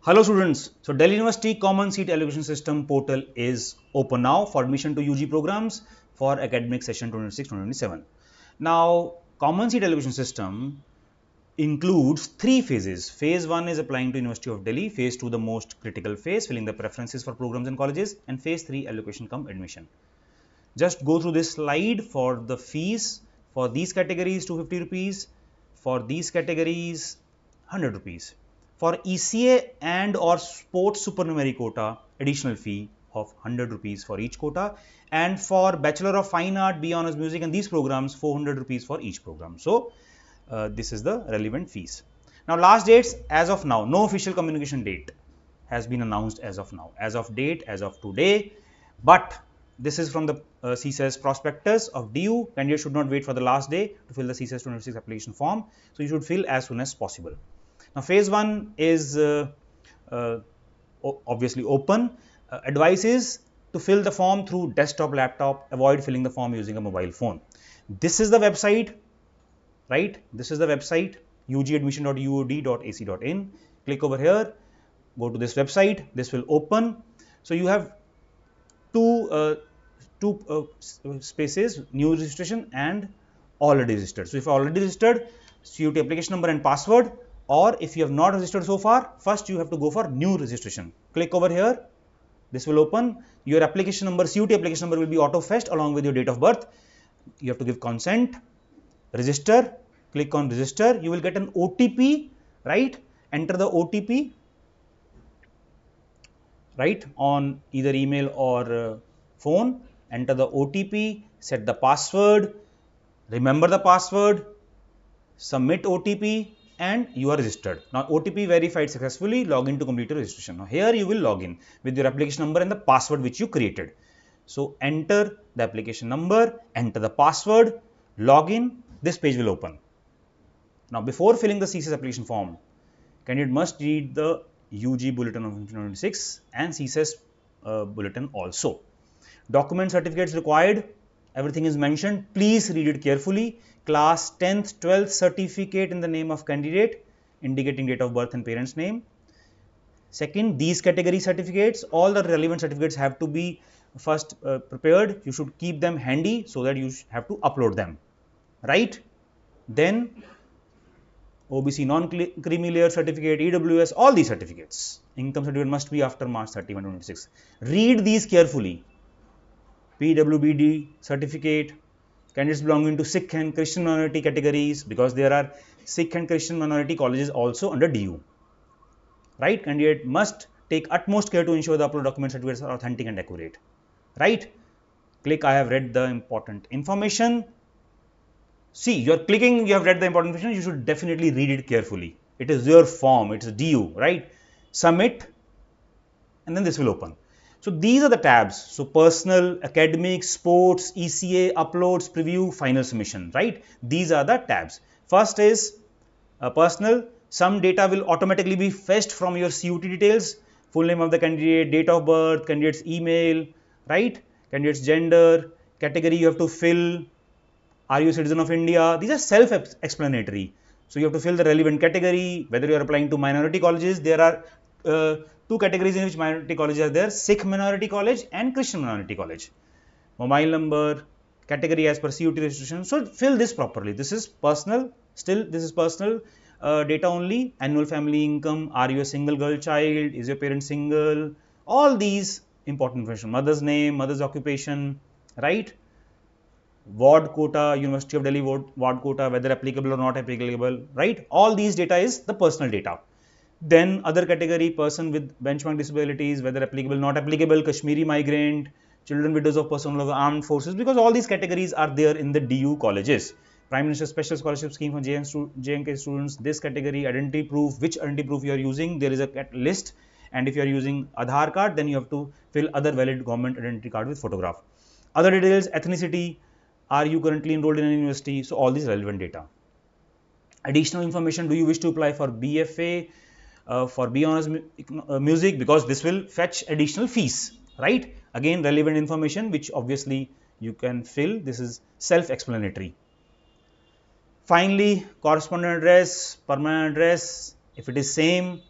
Hello students, so Delhi University Common Seat Allocation System portal is open now for admission to UG programs for academic session 26-27. Now, Common Seat Allocation System includes three phases. Phase 1 is applying to University of Delhi, phase 2 the most critical phase, filling the preferences for programs and colleges, and phase 3 allocation cum admission. Just go through this slide for the fees. For these categories 250 rupees, for these categories 100 rupees. For ECA and or sports supernumerary quota, additional fee of 100 rupees for each quota, and for Bachelor of Fine Art, B Honors Music and these programs 400 rupees for each program. So, this is the relevant fees. Now, last dates as of now, no official communication date has been announced as of now. As of date, as of today, but this is from the CSAS prospectus of DU. Candidates should not wait for the last day to fill the CSAS 26 application form. So, you should fill as soon as possible. Now, phase 1 is obviously open. Advice is to fill the form through desktop, laptop, avoid filling the form using a mobile phone. This is the website, right? This is the website ugadmission.uod.ac.in. Click over here, go to this website, this will open. So, you have two spaces, new registration and already registered. So, if you are already registered, CUET application number and password, or if you have not registered so far, first you have to go for new registration. Click over here, this will open. Your application number, CUET application number will be auto fetched along with your date of birth. You have to give consent, register, click on register. You will get an OTP, right? Enter the OTP, right, on either email or phone. Enter the OTP, set the password, remember the password, submit OTP, and you are registered. Now, OTP verified successfully, log in to complete your registration. Now, here you will log in with your application number and the password which you created. So, enter the application number, enter the password, log in, this page will open. Now, before filling the CSAS application form, candidate must read the UG bulletin of 2026 and CSAS bulletin also. Document certificates required, everything is mentioned. Please read it carefully. Class 10th, 12th certificate in the name of candidate, indicating date of birth and parents' name. Second, these category certificates, all the relevant certificates have to be first prepared. You should keep them handy so that you have to upload them, right? Then OBC non-creamy layer certificate, EWS, all these certificates. Income certificate must be after March 31, 2026. Read these carefully. PWBD certificate, candidates belonging to Sikh and Christian minority categories, because there are Sikh and Christian minority colleges also under DU. Right? Candidate must take utmost care to ensure the upload document certificates are authentic and accurate. Right? Click I have read the important information. See, you are clicking, you have read the important information, you should definitely read it carefully. It is your form, it is DU, right? Submit, and then this will open. So, these are the tabs. So, personal, academic, sports, ECA, uploads, preview, final submission, right? These are the tabs. First is personal. Some data will automatically be fetched from your CUET details, full name of the candidate, date of birth, candidate's email, right? Candidate's gender, category you have to fill, are you a citizen of India? These are self-explanatory. So, you have to fill the relevant category, whether you are applying to minority colleges. There are two categories in which minority colleges are there, Sikh minority college and Christian minority college. Mobile number, category as per CUET registration. So, fill this properly. This is personal, still this is personal data only. Annual family income, are you a single girl child, is your parent single, all these important information, mother's name, mother's occupation, right? Ward quota, University of Delhi ward quota, whether applicable or not applicable, right? All these data is the personal data. Then other category, person with benchmark disabilities, whether applicable, not applicable, Kashmiri migrant, children widows of personnel of the armed forces, because all these categories are there in the DU colleges. Prime Minister Special Scholarship Scheme for JNK students, this category, identity proof, which identity proof you are using, there is a list, and if you are using Aadhaar card, then you have to fill other valid government identity card with photograph. Other details, ethnicity, are you currently enrolled in a university? So, all these relevant data. Additional information, do you wish to apply for BFA, for B Honors Music, because this will fetch additional fees, right? Again, relevant information which obviously you can fill. This is self-explanatory. Finally, correspondent address, permanent address, if it is same,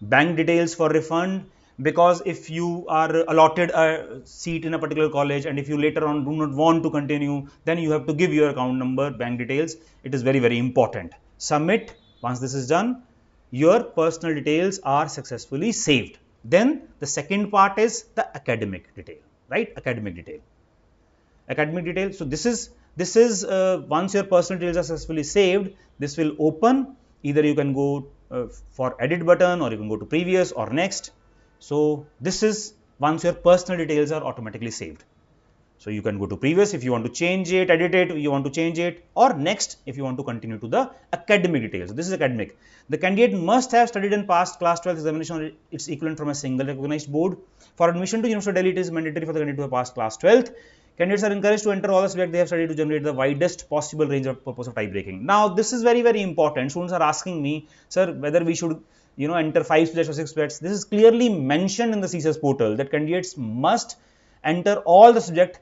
bank details for refund, because if you are allotted a seat in a particular college and if you later on do not want to continue, then you have to give your account number, bank details. It is very, very important. Submit. Once this is done, your personal details are successfully saved. Then the second part is the academic detail, right? Academic detail. Academic detail. So this is once your personal details are successfully saved, this will open. Either you can go for edit button, or you can go to previous or next. So this is once your personal details are automatically saved. So you can go to previous if you want to change it, edit it, you want to change it, or next if you want to continue to the academic details. So this is academic. The candidate must have studied and passed class 12 examination or its equivalent from a single recognized board. For admission to University of Delhi, it is mandatory for the candidate to have passed class 12th. Candidates are encouraged to enter all the subjects they have studied to generate the widest possible range of purpose of tie breaking. Now, this is very, very important. Students are asking me, sir, whether we should, enter 5 subjects or 6 subjects. This is clearly mentioned in the CSAS portal that candidates must enter all the subjects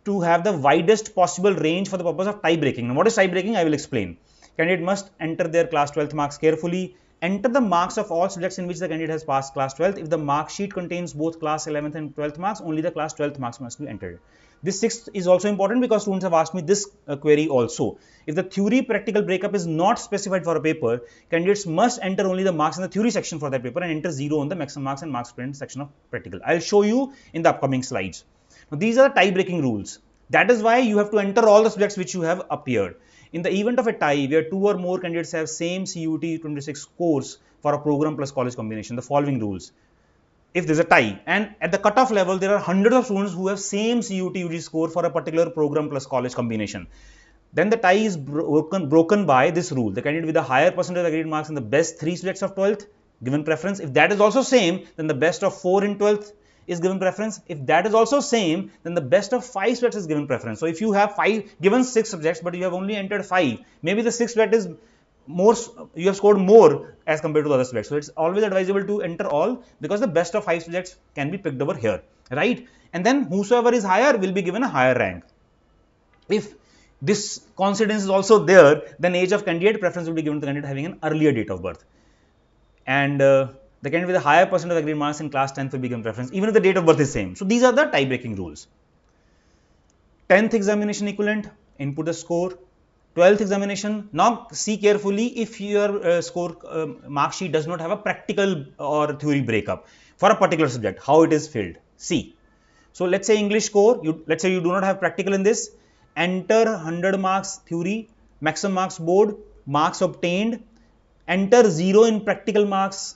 to have the widest possible range for the purpose of tie breaking. Now, what is tie breaking? I will explain. Candidate must enter their class 12th marks carefully. Enter the marks of all subjects in which the candidate has passed class 12th. If the mark sheet contains both class 11th and 12th marks, only the class 12th marks must be entered. This 6th is also important because students have asked me this query also. If the theory practical breakup is not specified for a paper, candidates must enter only the marks in the theory section for that paper and enter 0 on the maximum marks and marks print section of practical. I will show you in the upcoming slides. Now, these are tie breaking rules. That is why you have to enter all the subjects which you have appeared. In the event of a tie where 2 or more candidates have same CUET 26 scores for a program plus college combination, the following rules. If there is a tie and at the cutoff level there are hundreds of students who have same CUET UG score for a particular program plus college combination, then the tie is broken by this rule. The candidate with a higher percentage of aggregate marks in the best 3 subjects of 12th given preference. If that is also same, then the best of 4 in 12th is given preference. If that is also same, then the best of 5 subjects is given preference. So if you have given 6 subjects but you have only entered 5, maybe the 6th subject is more, you have scored more as compared to the other subjects. So it's always advisable to enter all because the best of 5 subjects can be picked over here, right? And then whosoever is higher will be given a higher rank. If this coincidence is also there, then age of candidate preference will be given to the candidate having an earlier date of birth. And the candidate with a higher percent of aggregate marks in class 10th will be given preference even if the date of birth is same. So these are the tie breaking rules. 10th examination equivalent, input the score. 12th examination, now see carefully if your mark sheet does not have a practical or theory breakup for a particular subject, how it is filled. See, so let's say English score, let's say you do not have practical in this, enter 100 marks theory, maximum marks board, marks obtained, enter 0 in practical marks,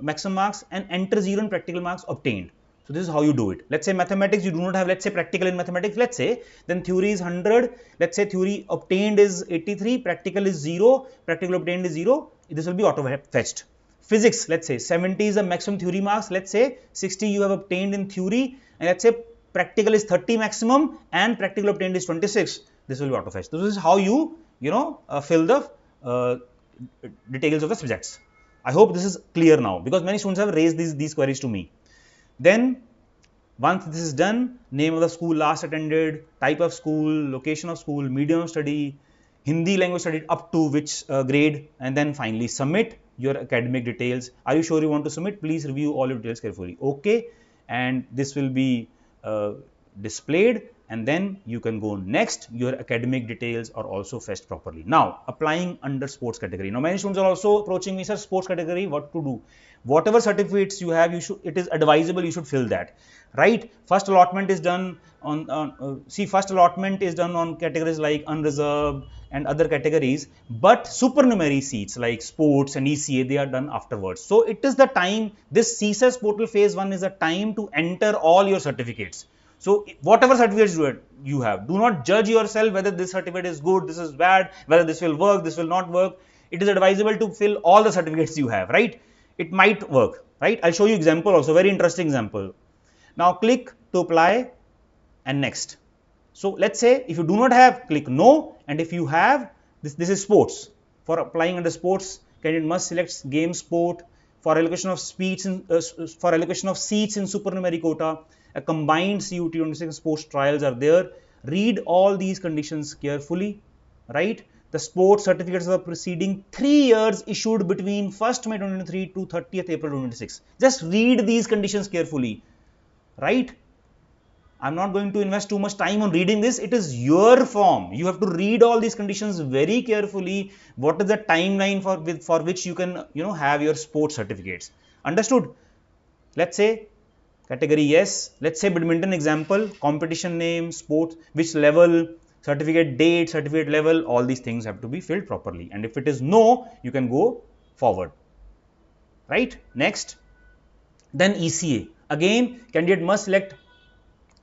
maximum marks, and enter 0 in practical marks obtained. So this is how you do it. Let's say mathematics, you do not have, let's say practical in mathematics, let's say, then theory is 100, let's say theory obtained is 83, practical is 0, practical obtained is 0, this will be auto fetched. Physics, let's say 70 is the maximum theory marks, let's say 60 you have obtained in theory, and let's say practical is 30 maximum and practical obtained is 26, this will be auto fetched. So this is how you, fill the details of the subjects. I hope this is clear now because many students have raised these queries to me. Then once this is done, name of the school last attended, type of school, location of school, medium of study, Hindi language studied up to which grade, and then finally submit your academic details. Are you sure you want to submit? Please review all your details carefully. Okay, and this will be displayed, and then you can go next. Your academic details are also fetched properly. Now, applying under sports category. Now, many students are also approaching me, sir, sports category, what to do? Whatever certificates you have, it is advisable you should fill that, right? First allotment is done first allotment is done on categories like unreserved and other categories, but supernumerary seats like sports and ECA, they are done afterwards. So it is the time, this CSAS portal phase 1 is the time to enter all your certificates. So whatever certificates you have, do not judge yourself whether this certificate is good, this is bad, whether this will work, this will not work. It is advisable to fill all the certificates you have, right? It might work, right? I'll show you example also, very interesting example. Now click to apply and next. So let's say if you do not have, click no, and if you have, this is sports. For applying under sports, candidate must select game sport. For allocation of seats in supernumerary quota, a combined CUET 26 sports trials are there. Read all these conditions carefully, right? the sports certificates of the preceding 3 years issued between 1st May 2023 to 30th April 2026. Just read these conditions carefully, right? I'm not going to invest too much time on reading this. It is your form. You have to read all these conditions very carefully. What is the timeline for which you can have your sports certificates? Understood? Let's say category yes. Let's say badminton example, competition name, sports, which level, certificate date, certificate level, all these things have to be filled properly. And if it is no, you can go forward. Right? Next. Then ECA. Again, candidate must select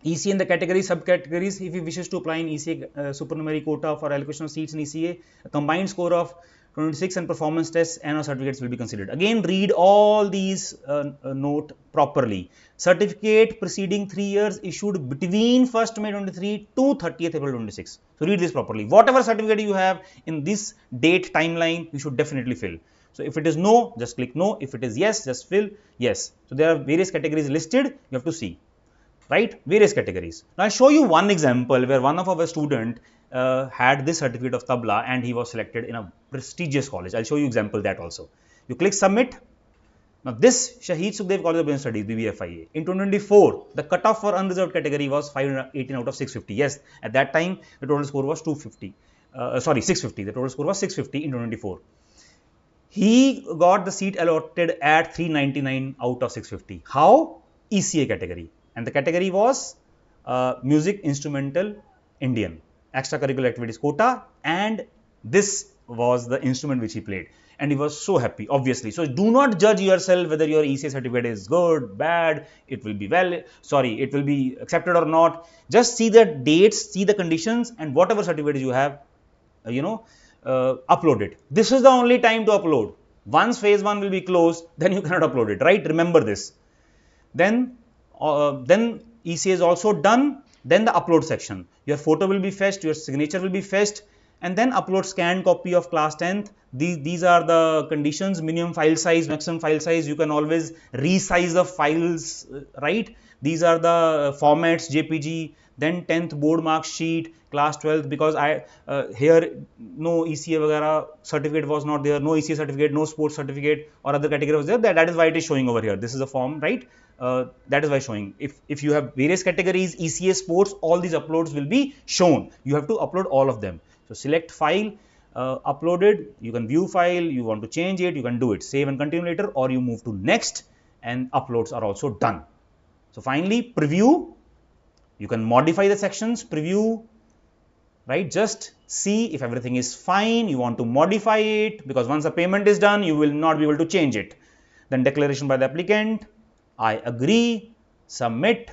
ECA in the category subcategories if he wishes to apply in ECA supernumerary quota for allocation of seats in ECA. A combined score of 26 and performance tests and certificates will be considered. Again, read all these note properly. Certificate preceding 3 years issued between 1st May 23 to 30th April 26. So read this properly. Whatever certificate you have in this date timeline, you should definitely fill. So if it is no, just click no. If it is yes, just fill yes. So there are various categories listed. You have to see. Right, various categories. Now I'll show you one example where one of our student had this certificate of tabla and he was selected in a prestigious college. I'll show you example that also. You click submit. Now this Shaheed Sukhdev College of Business Studies BBFIA in 2024 the cutoff for unreserved category was 518 out of 650. Yes, at that time the total score was 650. The total score was 650 in 2024. He got the seat allotted at 399 out of 650. How? ECA category. And the category was music instrumental Indian extracurricular activities quota, and this was the instrument which he played, and he was so happy, obviously. So do not judge yourself whether your ECA certificate is good, bad, it will be accepted or not. Just see the dates, see the conditions, and whatever certificate you have, upload it. This is the only time to upload. Once phase 1 will be closed, then you cannot upload it, right? Remember this. Then ECA is also done. Then the upload section. Your photo will be fetched, your signature will be fetched, and then upload scanned copy of class 10th. These are the conditions: minimum file size, maximum file size. You can always resize the files, right? These are the formats: JPG. Then 10th board mark sheet, class 12th, because here no ECA vagara certificate was not there, no ECA certificate, no sports certificate or other category was there. That is why it is showing over here. This is a form, right? That is why showing. If you have various categories, ECA, sports, all these uploads will be shown. You have to upload all of them. So select file, uploaded. You can view file. You want to change it, you can do it. Save and continue later, or you move to next, and uploads are also done. So finally, preview. You can modify the sections, preview, right? Just see if everything is fine. You want to modify it, because once the payment is done, you will not be able to change it. Then declaration by the applicant, I agree, submit,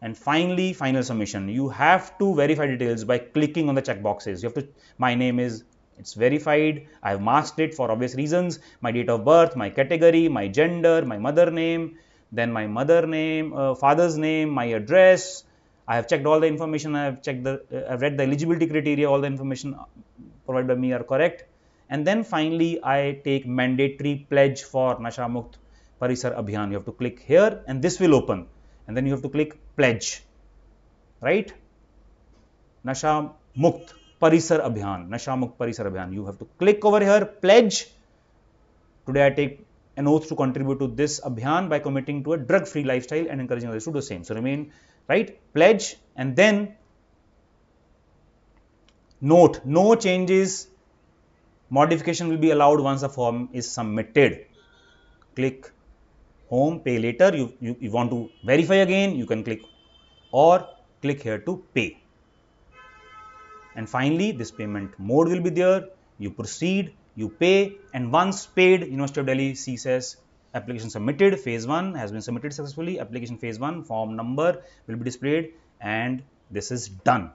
and finally final submission. You have to verify details by clicking on the check boxes. You have to, my name is, it's verified, I have masked it for obvious reasons, my date of birth, my category, my gender, my mother name, then my mother name, father's name, my address. I have checked all the information. I have I've read the eligibility criteria. All the information provided by me are correct. And then finally, I take mandatory pledge for Nasha Mukt Parisar Abhiyan. You have to click here, and this will open. And then you have to click pledge, right? Nasha Mukt Parisar Abhiyan. Nasha Mukt Parisar Abhiyan. You have to click over here, pledge. Today I take an oath to contribute to this Abhiyan by committing to a drug-free lifestyle and encouraging others to do the same. So remain, right? Pledge, and then note, no changes, modification will be allowed once the form is submitted. Click home, pay later. You want to verify again, you can click, or click here to pay. And finally, this payment mode will be there. You proceed, you pay, and once paid, University of Delhi CSAS application submitted. Phase 1 has been submitted successfully. Application phase 1 form number will be displayed, and this is done.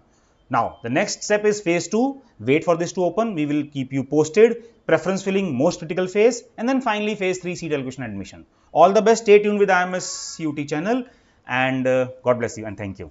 Now the next step is phase 2. Wait for this to open. We will keep you posted. Preference filling, most critical phase, and then finally phase 3, seat allocation admission. All the best. Stay tuned with IMS CUT channel, and God bless you and thank you.